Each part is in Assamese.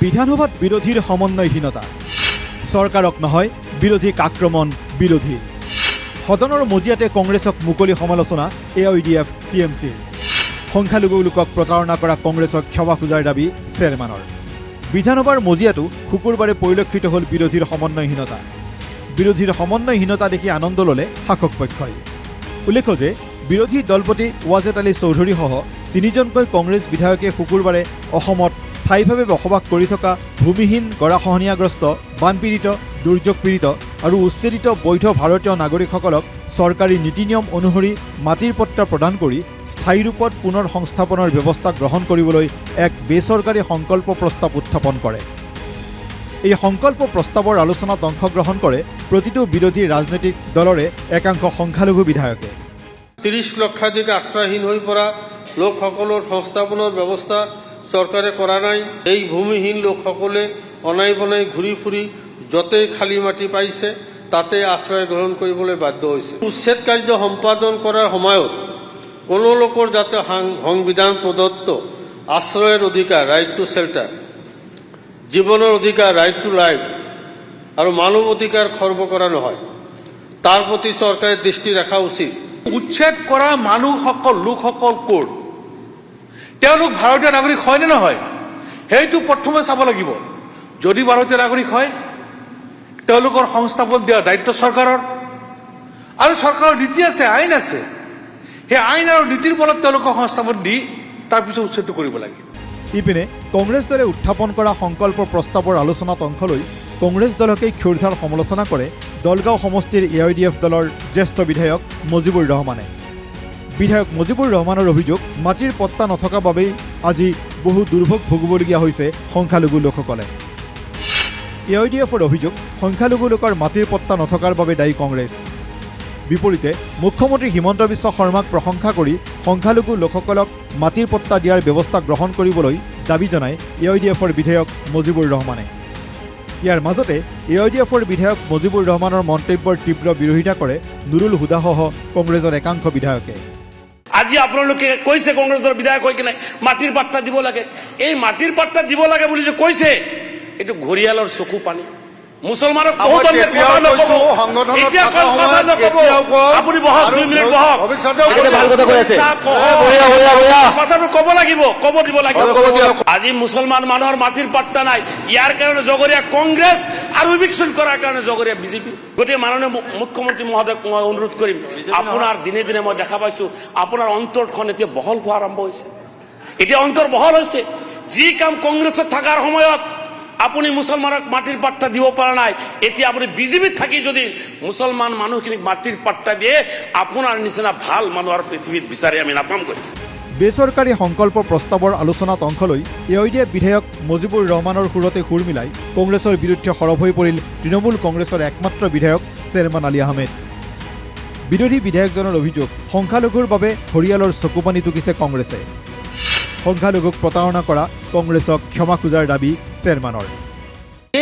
বিধানসভাত বিৰোধীৰ সমন্বয়হীনতা, চৰকাৰক নহয় বিৰোধীক আক্ৰমণ বিৰোধী। সদনৰ মজিয়াতে কংগ্ৰেছক মুকলি সমালোচনা AIDF TMCৰ। সংখ্যালঘু লোকক প্ৰতাৰণা কৰা কংগ্ৰেছক ক্ষমা খোজাৰ দাবী চেয়াৰমেনৰ। বিধানসভাৰ মজিয়াতো শুকুৰবাৰে পৰিলক্ষিত হ'ল বিৰোধীৰ সমন্বয়হীনতা। বিৰোধীৰ সমন্বয়হীনতা দেখি আনন্দ ল'লে শাসক পক্ষই। উল্লেখ্য যে বিৰোধী দলপতি ৱাজেদ আলী চৌধুৰীসহ তিনিজনকৈ কংগ্ৰেছ বিধায়কে শুকুৰবাৰে অসমত স্থায়ীভাৱে বসবাস কৰি থকা ভূমিহীন, গৰাখহনীয়াগ্ৰস্ত, বানপীড়িত, দুৰ্যোগ পীড়িত আৰু উচ্ছেদিত বৈধ ভাৰতীয় নাগৰিকসকলক চৰকাৰী নীতি নিয়ম অনুসৰি মাটিৰ পট্টা প্ৰদান কৰি স্থায়ী ৰূপত পুনৰ সংস্থাপনৰ ব্যৱস্থা গ্ৰহণ কৰিবলৈ এক বেচৰকাৰী সংকল্প প্ৰস্তাৱ উত্থাপন কৰে। এই সংকল্প প্ৰস্তাৱৰ আলোচনাত অংশগ্ৰহণ কৰে প্ৰতিটো বিৰোধী ৰাজনৈতিক দলৰে একাংশ সংখ্যালঘু বিধায়কে। ৩০ লক্ষাধিক আশ্ৰয়হীন হৈ পৰা লোকসকলৰ সংস্থাপনৰ ব্যৱস্থা চৰকাৰে কৰা নাই। এই ভূমিহীন লোকসকলে অনাই বনাই ঘূৰি ফুৰি য'তেই খালী মাটি পাইছে তাতে আশ্ৰয় গ্ৰহণ কৰিবলৈ বাধ্য হৈছে। উচ্ছেদ কাৰ্য সম্পাদন কৰাৰ সময়ত কোনো লোকৰ যাতে সংবিধান প্ৰদত্ত আশ্ৰয়ৰ অধিকাৰ, ৰাইট টু শেল্টাৰ, জীৱনৰ অধিকাৰ, ৰাইট টু লাইফ আৰু মানৱ অধিকাৰ খৰ্ব কৰা নহয়, তাৰ প্ৰতি চৰকাৰে দৃষ্টি ৰখা উচিত। উচ্ছেদ কৰা মানুহসকল, লোকসকল ক'ৰ? তেওঁলোক ভাৰতীয় নাগৰিক হয় নে নহয় সেইটো প্ৰথমে চাব লাগিব। যদি ভাৰতীয় নাগৰিক হয় তেওঁলোকৰ সংস্থাপন দিয়াৰ দায়িত্ব চৰকাৰৰ, আৰু চৰকাৰৰ নীতি আছে, আইন আছে। সেই আইন আৰু নীতিৰ বলত তেওঁলোকক সংস্থাপন দি তাৰপিছত উচ্ছেদ কৰিব লাগে। ইপিনে কংগ্ৰেছ দলে উত্থাপন কৰা সংকল্প প্ৰস্তাৱৰ আলোচনাত অংশ লৈ কংগ্ৰেছ দলকেই ক্ষুৰধাৰ সমালোচনা কৰে দলগাঁও সমষ্টিৰ AIDF দলৰ জ্যেষ্ঠ বিধায়ক মজিবুৰ ৰহমানে। বিধায়ক মজিবুৰ ৰহমানৰ অভিযোগ, মাটিৰ পট্টা নথকা বাবেই আজি বহু দুৰ্ভোগ ভুগিবলগীয়া হৈছে সংখ্যালঘু লোকসকলে। AIDFৰ অভিযোগ, সংখ্যালঘু লোকৰ মাটিৰ পট্টা নথকাৰ বাবে দায়ী কংগ্ৰেছ। বিপৰীতে মুখ্যমন্ত্ৰী হিমন্ত বিশ্ব শৰ্মাক প্ৰশংসা কৰি সংখ্যালঘু লোকসকলক মাটিৰ পট্টা দিয়াৰ ব্যৱস্থা গ্ৰহণ কৰিবলৈ দাবী জনায় AIDFৰ বিধায়ক মজিবুৰ ৰহমানে। ইয়াৰ মাজতে AIDFৰ বিধায়ক মজিবুৰ ৰহমানৰ মন্তব্যৰ তীব্ৰ বিৰোধিতা কৰে নুৰুল হুদাসহ কংগ্ৰেছৰ একাংশ বিধায়কে। আজি আপোনালোকে কৈছে কংগ্ৰেছ দলৰ বিধায়ক হৈ কিনে মাটিৰ পাট্টা দিব লাগে। এই মাটিৰ পাট্টা দিব লাগে বুলি যে কৈছে, এইটো ঘৰিয়ালৰ চকু পানী। মুছলমানক আপুনি বহক, 2 মিনিট বহক, কথাটো ক'ব লাগিব, ক'ব দিব লাগিব। আজি মুছলমান মানুহৰ মাটিৰ পাট্টা নাই, ইয়াৰ কাৰণে জগৰীয়া কংগ্ৰেছ আৰু ইভিকশ্যন কৰাৰ কাৰণে জগৰীয়া বিজেপি। গতিকে মাননীয় মুখ্যমন্ত্ৰী মহোদয়ক মই অনুৰোধ কৰিম, আপোনাৰ দিনে দিনে মই দেখা পাইছো আপোনাৰ অন্তৰখন এতিয়া বহল হোৱা আৰম্ভ হৈছে। এতিয়া অন্তৰ বহল হৈছে। যি কাম কংগ্ৰেছত থকাৰ সময়ত আপুনি মুছলমানক মাটিৰ পাট্টা দিব পৰা নাই, এতিয়া আপুনি বিজেপিত থাকি যদি মুছলমান মানুহখিনিক মাটিৰ পাট্টা দিয়ে, আপোনাৰ নিচিনা ভাল মানুহ আৰু পৃথিৱীত বিচাৰি আমি নাপামগৈ। বেচৰকাৰী সংকল্প প্ৰস্তাৱৰ আলোচনাত অংশ লৈ AIDF বিধায়ক মজিবুৰ ৰহমানৰ সুৰতে সুৰ মিলাই কংগ্ৰেছৰ বিৰুদ্ধে সৰব হৈ পৰিল তৃণমূল কংগ্ৰেছৰ একমাত্ৰ বিধায়ক চেয়াৰমেন আলী আহমেদ। বিৰোধী বিধায়কজনৰ অভিযোগ, সংখ্যালঘুৰ বাবে ঘৰিয়ালৰ চকুপানী টুকিছে কংগ্ৰেছে। সংখ্যালঘুক প্ৰতাৰণা কৰা কংগ্ৰেছক ক্ষমা খোজাৰ দাবী চেয়াৰমেনৰ।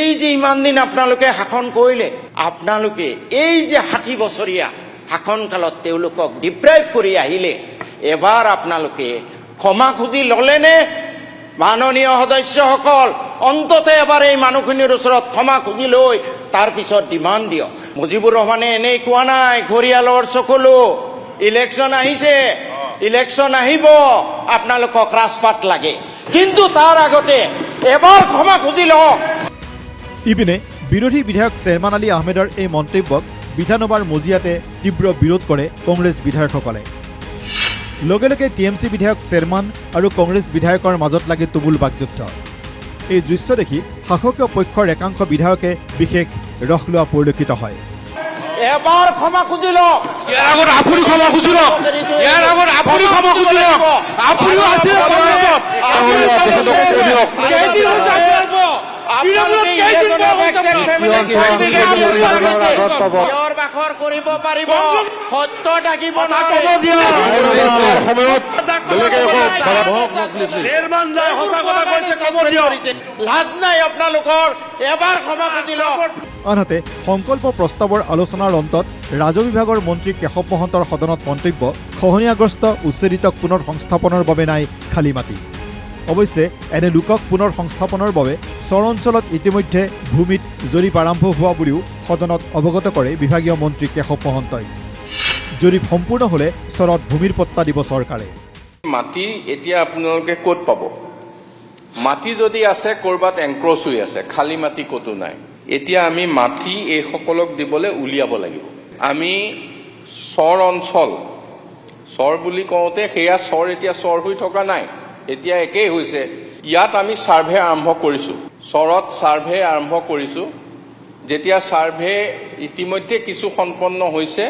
এই যে ইমান দিন আপোনালোকে শাসন কৰিলে, আপোনালোকে এই যে 60 বছৰীয়া শাসনকালত তেওঁলোকক ডিপ্ৰাইভ কৰি আহিলে, এবাৰ আপোনালোকে ক্ষমা খুজি ল'লেনে? মাননীয় সদস্যসকল, অন্ততে এবাৰ এই মানুহখিনিৰ ওচৰত ক্ষমা খুজি লৈ তাৰপিছত ডিমাণ্ড দিয়ক। মুজিবুৰ ৰহমানে এনেই কোৱা নাই ঘৰিয়ালৰ চকুলো, ইলেকশ্যন আহিছে, ইলেকশ্যন আহিব, আপোনালোকক ৰাজপাট লাগে, কিন্তু তাৰ আগতে এবাৰ ক্ষমা খুজি লওক। ইপিনে বিৰোধী বিধায়ক চেয়াৰমেন আলী আহমেদৰ এই মন্তব্যক বিধানসভাৰ মজিয়াতে তীব্ৰ বিৰোধ কৰে কংগ্ৰেছ বিধায়কসকলে। লগে লগে TMC বিধায়ক চেয়াৰমেন আৰু কংগ্ৰেছ বিধায়কৰ মাজত লাগে তুমুল বাকযুদ্ধ। এই দৃশ্য দেখি শাসকীয় পক্ষৰ একাংশ বিধায়কে বিশেষ ৰস লোৱা পৰিলক্ষিত হয়। এবাৰ ক্ষমা খুজি লওক। ইয়াৰ আগত আপুনি ক্ষমা খুজি লওক, ইয়াৰ আগত আপুনি ক্ষমা খুজি লওক। আপুনিও আছে কংগ্ৰেছত, কৰিব পাৰিব, সত্য ডাকিব লাজ নাই আপোনালোকৰ, এবাৰ ক্ষমা খুজি লওক। আনহাতে সংকল্প প্ৰস্তাৱৰ আলোচনাৰ অন্তত ৰাজহ বিভাগৰ মন্ত্ৰী কেশৱ মহন্তৰ সদনত মন্তব্য, খহনীয়াগ্ৰস্ত উচ্ছেদিতক পুনৰ সংস্থাপনৰ বাবে নাই খালী মাটি। অৱশ্যে এনে লোকক পুনৰ সংস্থাপনৰ বাবে চৰ অঞ্চলত ইতিমধ্যে ভূমিত জৰীপ আৰম্ভ হোৱা বুলিও সদনত অৱগত কৰে বিভাগীয় মন্ত্ৰী কেশৱ মহন্তই। জৰীপ সম্পূৰ্ণ হ'লে চৰত ভূমিৰ পট্টা দিব চৰকাৰে। মাটি এতিয়া আপোনালোকে ক'ত পাব? মাটি যদি আছে ক'ৰবাত এংক্ৰচ হৈ আছে, খালী মাটি ক'তো নাই। এতিয়া আমি মাটি এইসকলক দিবলৈ উলিয়াব লাগিব। আমি চৰ অঞ্চল, চৰ বুলি কওঁতে সেয়া চৰ এতিয়া চৰ হৈ থকা নাই, এতিয়া একেই হৈছে। ইয়াত আমি ছাৰ্ভে আৰম্ভ কৰিছোঁ, চৰত ছাৰ্ভে আৰম্ভ কৰিছোঁ। যেতিয়া ছাৰ্ভে ইতিমধ্যে কিছু সম্পন্ন হৈছে,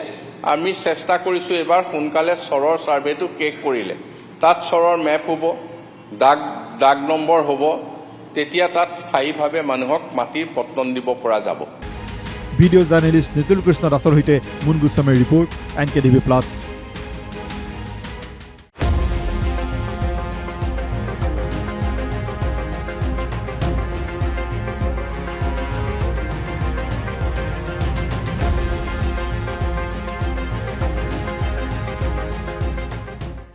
আমি চেষ্টা কৰিছোঁ এবাৰ সোনকালে চৰৰ ছাৰ্ভেটো শেষ কৰিলে তাত চৰৰ মেপ হ'ব, দাগ নম্বৰ হ'ব, তেতিয়া তাত স্থায়ীভাৱে মানুহক মাটিৰ পট্টন দিব পৰা যাব। ভিডিঅ' জাৰ্নেলিষ্ট নিতুল কৃষ্ণ দাসৰ সৈতে মুন গোস্বামীৰ ৰিপৰ্ট, NKTV+।